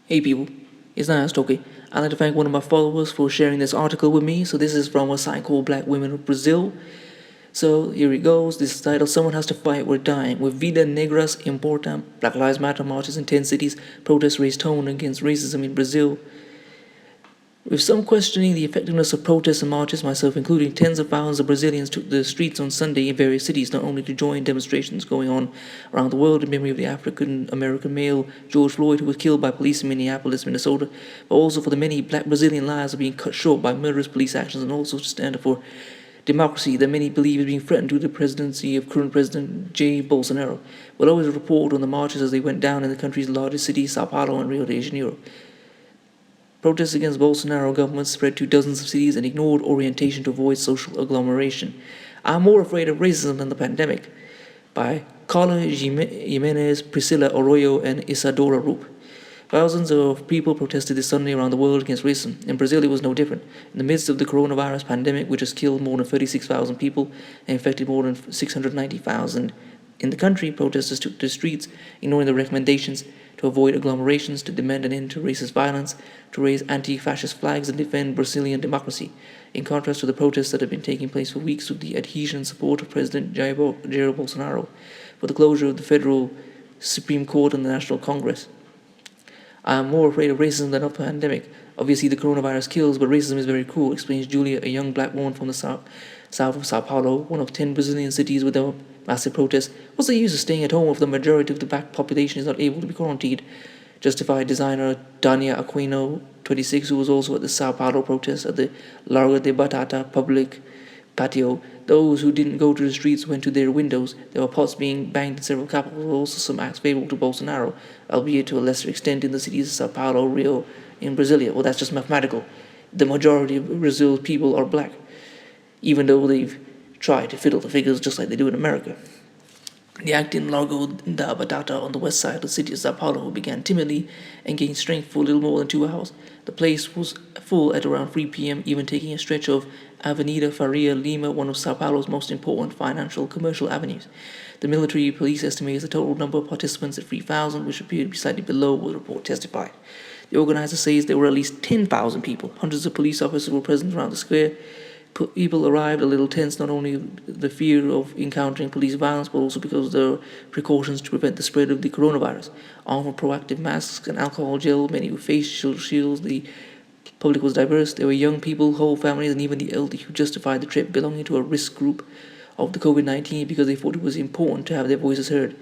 Hey people, it's Nice. Okay, I'd like to thank one of my followers for sharing this article with me. So this is from a site called Black Women of Brazil. So here it goes. This is titled "Someone Has to Fight, We're Dying." With Vida Negras Importam, Black Lives Matter marches in 10 cities, protests raise tone against racism in Brazil. With some questioning the effectiveness of protests and marches, myself including, tens of thousands of Brazilians took the streets on Sunday in various cities, not only to join demonstrations going on around the world in memory of the African-American male George Floyd, who was killed by police in Minneapolis, Minnesota, but also for the many black Brazilian lives being cut short by murderous police actions, and also to stand up for democracy that many believe is being threatened to the presidency of current President Jair Bolsonaro. We'll always report on the marches as they went down in the country's largest cities, Sao Paulo and Rio de Janeiro. Protests against Bolsonaro government spread to dozens of cities and ignored orientation to avoid social agglomeration. I'm more afraid of racism than the pandemic, by Carla Jimenez, Priscilla Arroyo, and Isadora Rup. Thousands of people protested this Sunday around the world against racism. In Brazil, it was no different. In the midst of the coronavirus pandemic, which has killed more than 36,000 people and infected more than 690,000 in the country, protesters took to the streets, ignoring the recommendations to avoid agglomerations, to demand an end to racist violence, to raise anti-fascist flags and defend Brazilian democracy, in contrast to the protests that have been taking place for weeks with the adhesion and support of President Jair Bolsonaro for the closure of the federal Supreme Court and the National Congress. I am more afraid of racism than of the pandemic. Obviously, the coronavirus kills, but racism is very cruel, explains Julia, a young black woman from the south of Sao Paulo, one of 10 Brazilian cities with a massive protest. What's the use of staying at home if the majority of the black population is not able to be quarantined? Justified designer Dania Aquino, 26, who was also at the Sao Paulo protest at the Largo de Batata public patio. Those who didn't go to the streets went to their windows. There were pots being banged in several capitals, also some acts favorable to Bolsonaro, albeit to a lesser extent in the cities of Sao Paulo, Rio, and Brasilia. Well, that's just mathematical. The majority of Brazil's people are black, even though they've tried to fiddle the figures just like they do in America. The act in Largo da Batata on the west side of the city of Sao Paulo began timidly and gained strength for a little more than 2 hours. The place was full at around 3 p.m., even taking a stretch of Avenida Faria Lima, one of Sao Paulo's most important financial commercial avenues. The military police estimates the total number of participants at 3,000, which appeared to be slightly below what the report testified. The organizer says there were at least 10,000 people. Hundreds of police officers were present around the square. People arrived a little tense, not only the fear of encountering police violence, but also because of the precautions to prevent the spread of the coronavirus. Armed with proactive masks and alcohol gel, many with face shields, the public was diverse. There were young people, whole families, and even the elderly who justified the trip, belonging to a risk group of the COVID-19 because they thought it was important to have their voices heard.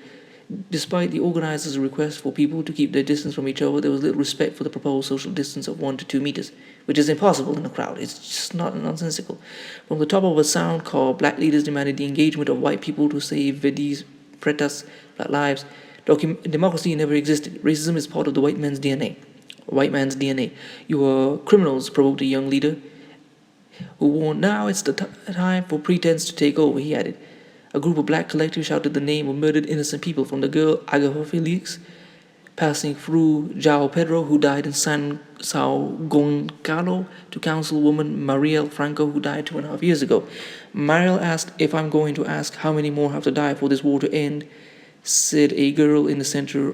Despite the organizers' request for people to keep their distance from each other, there was little respect for the proposed social distance of 1 to 2 meters, which is impossible in a crowd. It's just not nonsensical. From the top of a sound call, black leaders demanded the engagement of white people to save Vidas Pretas, black lives. Democracy never existed. Racism is part of the white man's DNA. You are criminals, provoked a young leader who warned, now it's the time for pretense to take over, he added. A group of black collectives shouted the name of murdered innocent people, from the girl Agatha Felix, passing through João Pedro, who died in Sao Gonçalo, to councilwoman Marielle Franco, who died 2.5 years ago. Marielle asked, if I'm going to ask how many more have to die for this war to end, said a girl in the center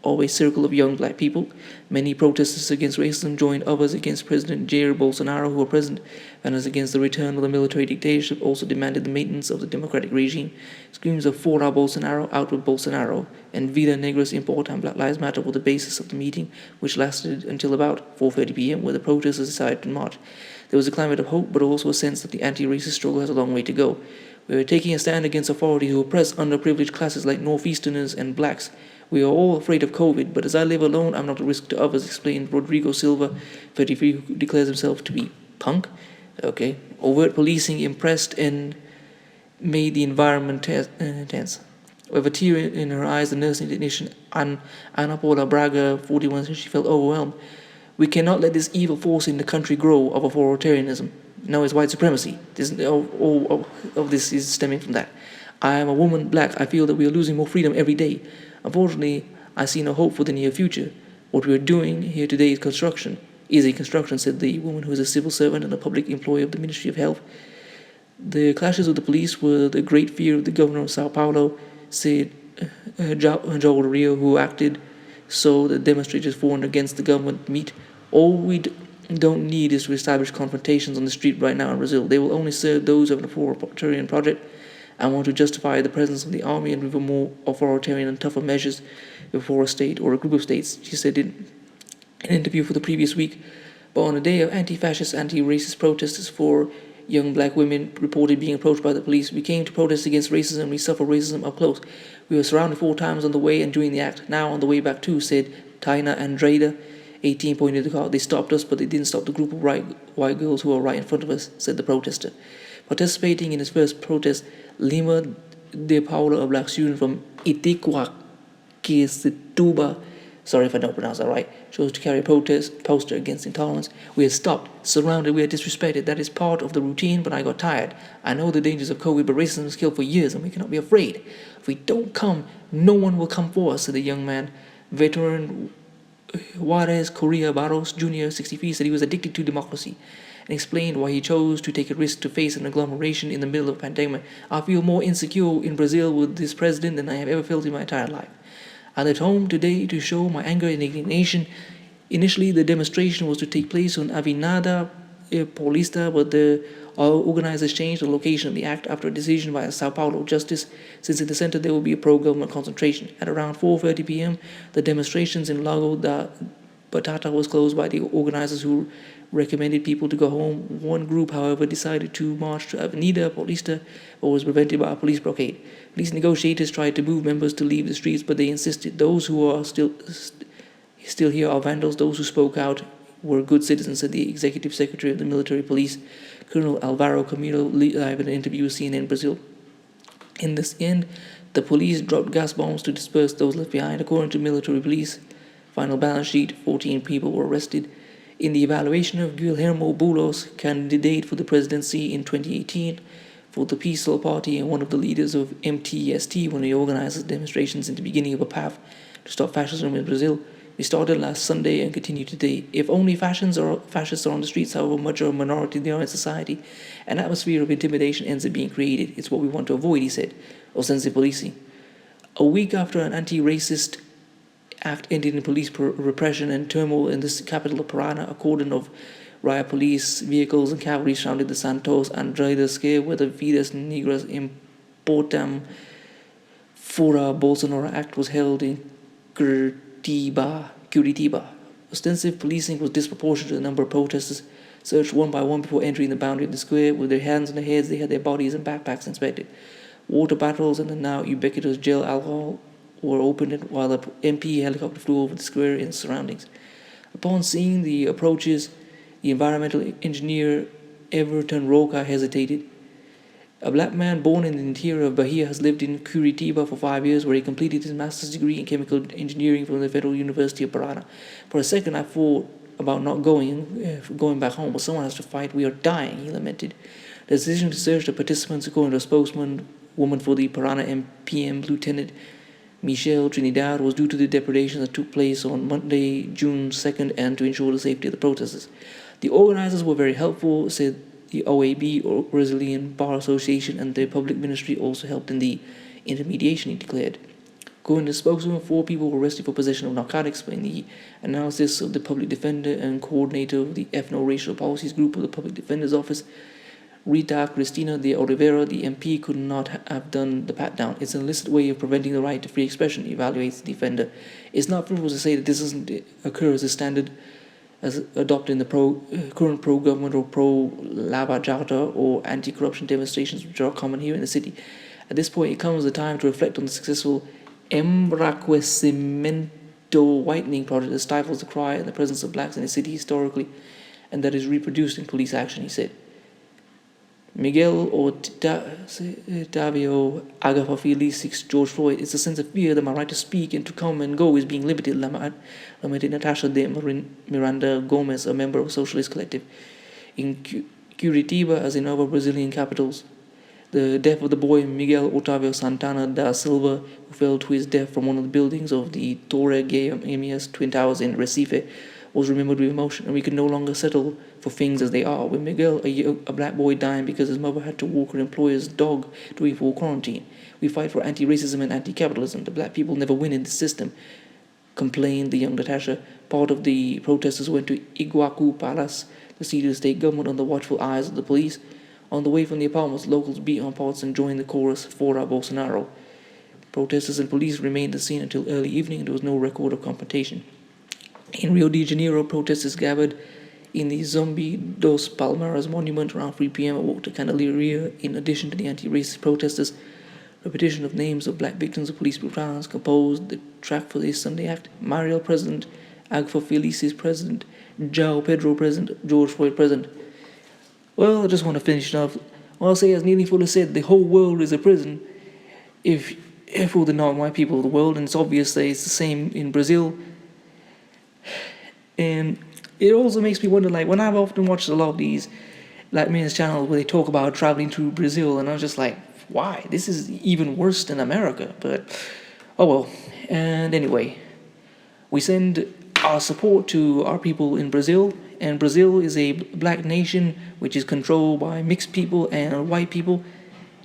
of a circle of young black people. Many protesters against racism joined others against President Jair Bolsonaro, who were present, and as against the return of the military dictatorship, also demanded the maintenance of the democratic regime. Screams of Fora Bolsonaro, out with Bolsonaro, and Vida Negras Importam, Black Lives Matter were the basis of the meeting, which lasted until about 4:30 p.m., where the protesters decided to march. There was a climate of hope, but also a sense that the anti-racist struggle has a long way to go. We are taking a stand against authority who oppress underprivileged classes like Northeasterners and blacks. We are all afraid of COVID, but as I live alone, I'm not a risk to others, explained Rodrigo Silva, 33, who declares himself to be punk. Okay. Overt policing impressed and made the environment tense. With a tear in her eyes, the nursing technician Ana Paula Braga, 41, said she felt overwhelmed. We cannot let this evil force in the country grow of authoritarianism. No, it's white supremacy. All of this is stemming from that. I am a woman, black. I feel that we are losing more freedom every day. Unfortunately, I see no hope for the near future. What we are doing here today is a construction, said the woman who is a civil servant and a public employee of the Ministry of Health. The clashes with the police were the great fear of the governor of Sao Paulo, said João Rio, who acted so the demonstrators for and against the government meet. All we don't need is to establish confrontations on the street right now in Brazil. They will only serve those who have an authoritarian project and want to justify the presence of the army and with more authoritarian and tougher measures before a state or a group of states, she said in an interview for the previous week. But on a day of anti-fascist, anti-racist protests for young black women reported being approached by the police, we came to protest against racism. We suffer racism up close. We were surrounded 4 times on the way and during the act. Now on the way back too, said Taina Andrada, 18, pointed to the car. They stopped us, but they didn't stop the group of white girls who were right in front of us, said the protester. Participating in his first protest, Lima de Paula, a black student from Itiquaquecetuba, sorry if I don't pronounce that right, chose to carry a protest poster against intolerance. We are stopped, surrounded, we are disrespected. That is part of the routine, but I got tired. I know the dangers of COVID, but racism has killed for years, and we cannot be afraid. If we don't come, no one will come for us, said the young man. Veteran Juarez Correa Barros Jr., 63, said he was addicted to democracy and explained why he chose to take a risk to face an agglomeration in the middle of a pandemic. I feel more insecure in Brazil with this president than I have ever felt in my entire life. I left home today to show my anger and indignation. Initially, the demonstration was to take place on Avenida Paulista, but the organizers changed the location of the act after a decision by a Sao Paulo justice, since in the center there will be a pro-government concentration. At around 4:30 p.m., the demonstrations in Lago da Batata was closed by the organizers who recommended people to go home. One group, however, decided to march to Avenida Paulista, but was prevented by a police blockade. Police negotiators tried to move members to leave the streets, but they insisted those who are still here are vandals. Those who spoke out were good citizens, said the executive secretary of the military police, Colonel Alvaro Camilo, live in an interview with CNN Brazil. In this end, the police dropped gas bombs to disperse those left behind. According to military police final balance sheet, 14 people were arrested. In the evaluation of Guilherme Boulos, candidate for the presidency in 2018 for the Peaceful Party and one of the leaders of MTST, when he organizes demonstrations in the beginning of a path to stop fascism in Brazil. We started last Sunday and continue today. If only fascists are on the streets, however much of a minority they are in society, an atmosphere of intimidation ends up being created. It's what we want to avoid, he said. Osense Polisi. A week after an anti-racist act ended in police repression and turmoil in the capital of Parana, a cordon of riot police vehicles and cavalry surrounded the Santos Andrade Square, where the Vidas Negras Importam Fora Bolsonaro Act was held in Curitiba. Ostensive policing was disproportionate to the number of protesters searched one by one before entering the boundary of the square. With their hands on their heads, they had their bodies and backpacks inspected. Water bottles and the now ubiquitous gel alcohol were opened while the MP helicopter flew over the square and surroundings. Upon seeing the approaches, the environmental engineer Everton Roca hesitated. A black man born in the interior of Bahia has lived in Curitiba for 5 years, where he completed his master's degree in chemical engineering from the Federal University of Parana. For a second, I thought about not going back home, but someone has to fight. We are dying, he lamented. The decision to search the participants, according to a spokeswoman for the Parana MPM, Lieutenant Michelle Trinidad, was due to the depredations that took place on Monday, June 2nd, and to ensure the safety of the protesters. The organizers were very helpful, said the OAB, or Brazilian Bar Association, and the public ministry also helped in the intermediation, he declared. According to the spokesman, 4 people were arrested for possession of narcotics, but in the analysis of the public defender and coordinator of the ethno-racial policies group of the public defender's office, Rita Cristina de Oliveira, the MP, could not have done the pat-down. It's an illicit way of preventing the right to free expression, evaluates the defender. It's not frivolous to say that this doesn't occur as a standard as adopted in the current pro-government or pro-Lava Jato or anti-corruption demonstrations which are common here in the city. At this point, it comes the time to reflect on the successful embranquecimento whitening project that stifles the cry and the presence of blacks in the city historically, and that is reproduced in police action, he said. Miguel Otavio Agafafili seeks George Floyd. It's a sense of fear that my right to speak and to come and go is being limited, lamented Natasha de Miranda Gomez, a member of Socialist Collective. In Curitiba, as in other Brazilian capitals, the death of the boy Miguel Otavio Santana da Silva, who fell to his death from one of the buildings of the Torre Gêmeas Twin Towers in Recife, was remembered with emotion, and we could no longer settle for things as they are. With Miguel, a black boy, dying because his mother had to walk her employer's dog during full quarantine. We fight for anti-racism and anti-capitalism. The black people never win in this system. complained the young Natasha. Part of the protesters went to Iguacu Palace, the seat of the state government, under the watchful eyes of the police. On the way from the apartments, locals beat on pots and joined the chorus Fora Bolsonaro. Protesters and police remained at the scene until early evening, and there was no record of confrontation. In Rio de Janeiro, protesters gathered in the Zumbi dos Palmares monument around 3 p.m. and walked to Candelária. In addition to the anti-racist protesters, repetition of names of black victims of police brutality composed the track for this Sunday act. Mariel President, Agfa Felices President, João Pedro President, George Floyd President. Well, I just want to finish it off. I'll say, as Neely Fuller said, the whole world is a prison. If for the non-white people of the world, and it's obvious that it's the same in Brazil. And it also makes me wonder, like, when I've often watched a lot of these Black men's channels where they talk about traveling to Brazil, and I'm just like, why? This is even worse than America. But oh well. And anyway, we send our support to our people in Brazil, and Brazil is a black nation which is controlled by mixed people and white people.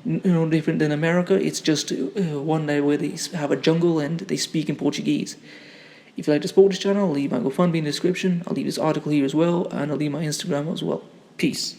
No different than America. It's just one day where they have a jungle and they speak in Portuguese. If you like to support this channel, I'll leave my GoFundMe in the description. I'll leave this article here as well, and I'll leave my Instagram as well. Peace.